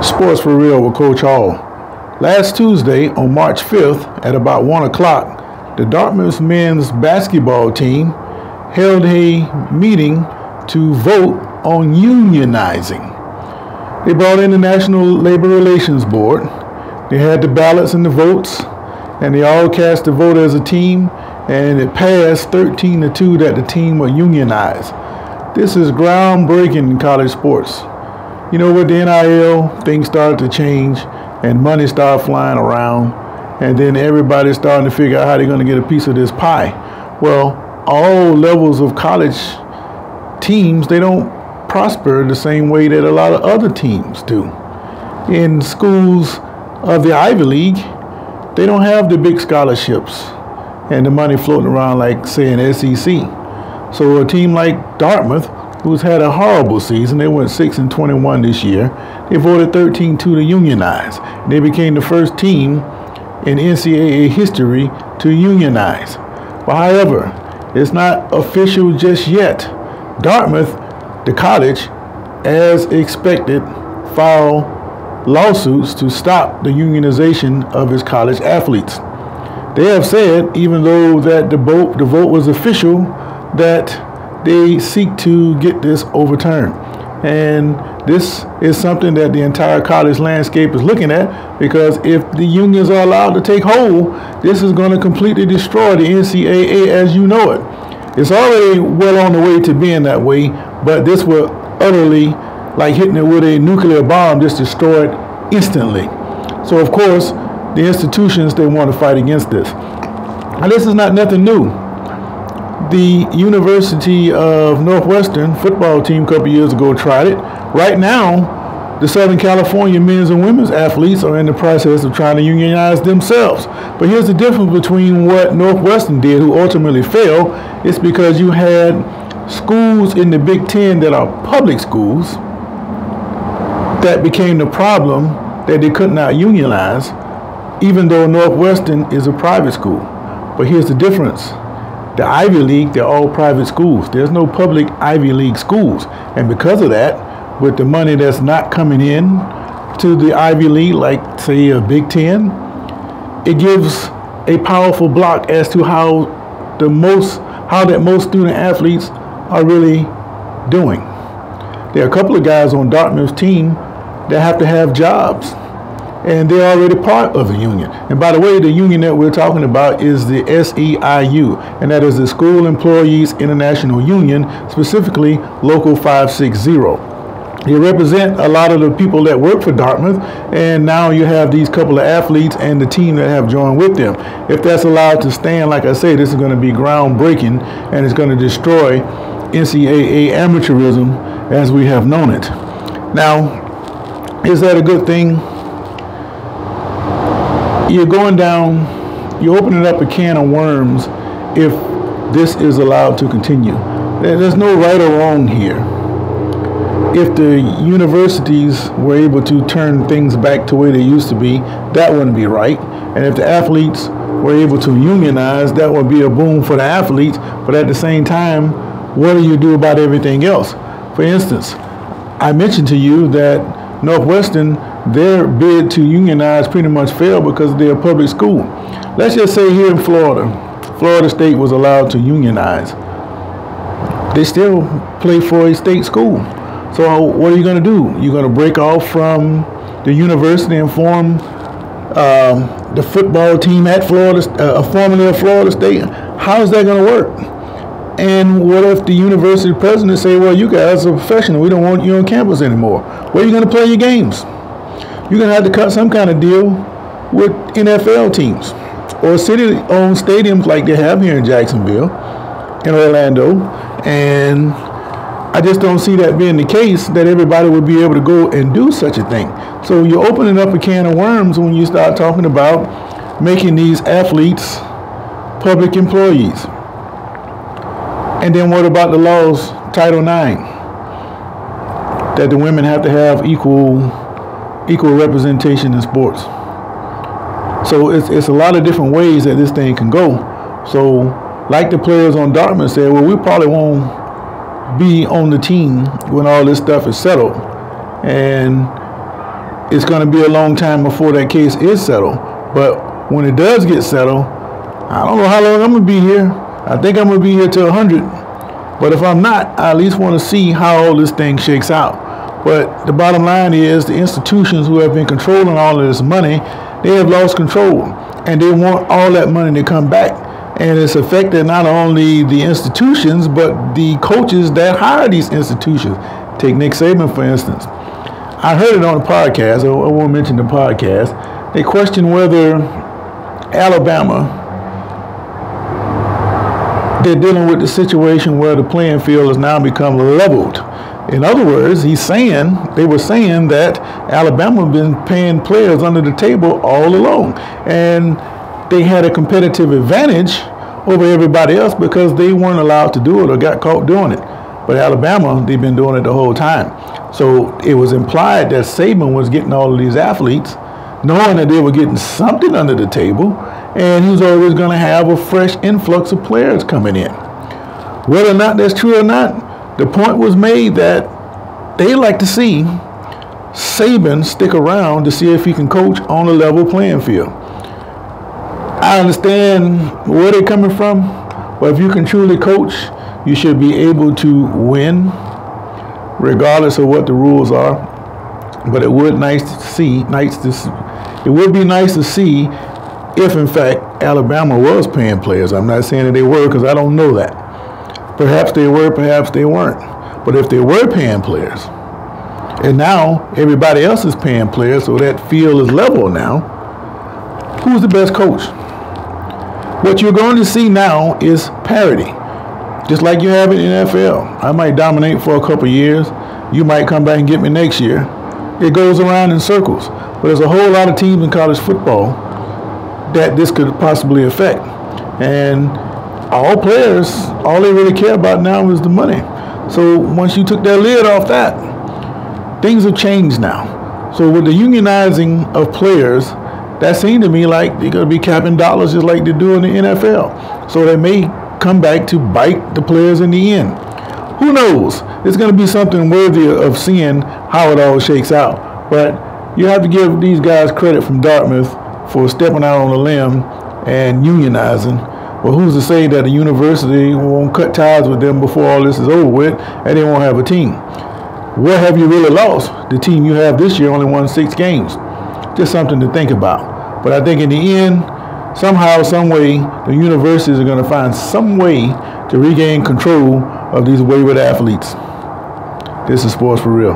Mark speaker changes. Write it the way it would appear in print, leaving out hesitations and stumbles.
Speaker 1: Sports for Real with Coach Hall. Last Tuesday, on March 5th, at about 1 o'clock, the Dartmouth men's basketball team held a meeting to vote on unionizing. They brought in the National Labor Relations Board. They had the ballots and the votes, and they all cast the vote as a team, and it passed 13-2 that the team would unionize. This is groundbreaking in college sports. You know, with the NIL, things started to change and money started flying around, and then everybody's starting to figure out how they're going to get a piece of this pie. Well, all levels of college teams, they don't prosper the same way that a lot of other teams do. In schools of the Ivy League, they don't have the big scholarships and the money floating around like, say, an SEC. So a team like Dartmouth, who's had a horrible season, they went 6-21 this year, they voted 13-2 to unionize. They became the first team in NCAA history to unionize. But however, it's not official just yet. Dartmouth, the college, as expected, filed lawsuits to stop the unionization of its college athletes. They have said, even though that the vote was official, that they seek to get this overturned. And this is something that the entire college landscape is looking at, because if the unions are allowed to take hold, this is going to completely destroy the NCAA as you know it. It's already well on the way to being that way, but this will utterly, like hitting it with a nuclear bomb, just destroy it instantly. So of course, the institutions, they want to fight against this. Now, this is not nothing new. The University of Northwestern football team a couple years ago tried it. Right now, the Southern California men's and women's athletes are in the process of trying to unionize themselves. But here's the difference between what Northwestern did, who ultimately failed. It's because you had schools in the Big Ten that are public schools that became the problem, that they could not unionize, even though Northwestern is a private school. But here's the difference. The Ivy League, they're all private schools. There's no public Ivy League schools. And because of that, with the money that's not coming in to the Ivy League, like say a Big Ten, it gives a powerful block as to how that most student athletes are really doing. There are a couple of guys on Dartmouth's team that have to have jobs, and they're already part of the union. And by the way, the union that we're talking about is the SEIU, and that is the School Employees International Union, specifically Local 560. They represent a lot of the people that work for Dartmouth, and now you have these couple of athletes and the team that have joined with them. If that's allowed to stand, like I say, this is going to be groundbreaking, and it's going to destroy NCAA amateurism as we have known it. Now, is that a good thing? You're going down, you're opening up a can of worms if this is allowed to continue. There's no right or wrong here. If the universities were able to turn things back to where they used to be, that wouldn't be right. And if the athletes were able to unionize, that would be a boom for the athletes. But at the same time, what do you do about everything else? For instance, I mentioned to you that Northwestern, their bid to unionize pretty much failed because they're a public school. Let's just say here in Florida State was allowed to unionize. They still play for a state school. So what are you going to do? You're going to break off from the university and form the football team at formerly of Florida State? How is that going to work? And what if the university president say, well, you guys are professional, we don't want you on campus anymore? Where are you going to play your games? You're going to have to cut some kind of deal with NFL teams or city-owned stadiums like they have here in Jacksonville, in Orlando. And I just don't see that being the case, that everybody would be able to go and do such a thing. So you're opening up a can of worms when you start talking about making these athletes public employees. And then what about the laws, Title IX, that the women have to have equal representation in sports? So it's a lot of different ways that this thing can go. So like the players on Dartmouth said, well, we probably won't be on the team when all this stuff is settled. And it's going to be a long time before that case is settled. But when it does get settled, I don't know how long I'm going to be here. I think I'm going to be here till 100. But if I'm not, I at least want to see how all this thing shakes out. But the bottom line is the institutions who have been controlling all of this money, they have lost control. And they want all that money to come back. And it's affected not only the institutions, but the coaches that hire these institutions. Take Nick Saban, for instance. I heard it on the podcast. I won't mention the podcast. They questioned whether Alabama, they're dealing with the situation where the playing field has now become leveled. In other words, they were saying that Alabama has been paying players under the table all along. And they had a competitive advantage over everybody else because they weren't allowed to do it or got caught doing it. But Alabama, they've been doing it the whole time. So it was implied that Saban was getting all of these athletes, knowing that they were getting something under the table, and he was always going to have a fresh influx of players coming in. Whether or not that's true or not, the point was made that they like to see Saban stick around to see if he can coach on a level playing field. I understand where they're coming from, but if you can truly coach, you should be able to win regardless of what the rules are. But it would be nice to see if in fact Alabama was paying players. I'm not saying that they were because I don't know that. Perhaps they were, perhaps they weren't. But if they were paying players, and now everybody else is paying players, so that field is level now, who's the best coach? What you're going to see now is parity. Just like you have in the NFL. I might dominate for a couple years. You might come back and get me next year. It goes around in circles. But there's a whole lot of teams in college football that this could possibly affect. And all players, all they really care about now is the money. So once you took that lid off that, things have changed now. So with the unionizing of players, that seemed to me like they're going to be capping dollars just like they do in the NFL. So they may come back to bite the players in the end. Who knows? It's going to be something worthy of seeing how it all shakes out. But you have to give these guys credit from Dartmouth for stepping out on a limb and unionizing. Well, who's to say that a university won't cut ties with them before all this is over with and they won't have a team? What have you really lost? The team you have this year only won 6 games. Just something to think about. But I think in the end, somehow, some way, the universities are going to find some way to regain control of these wayward athletes. This is Sports for Real.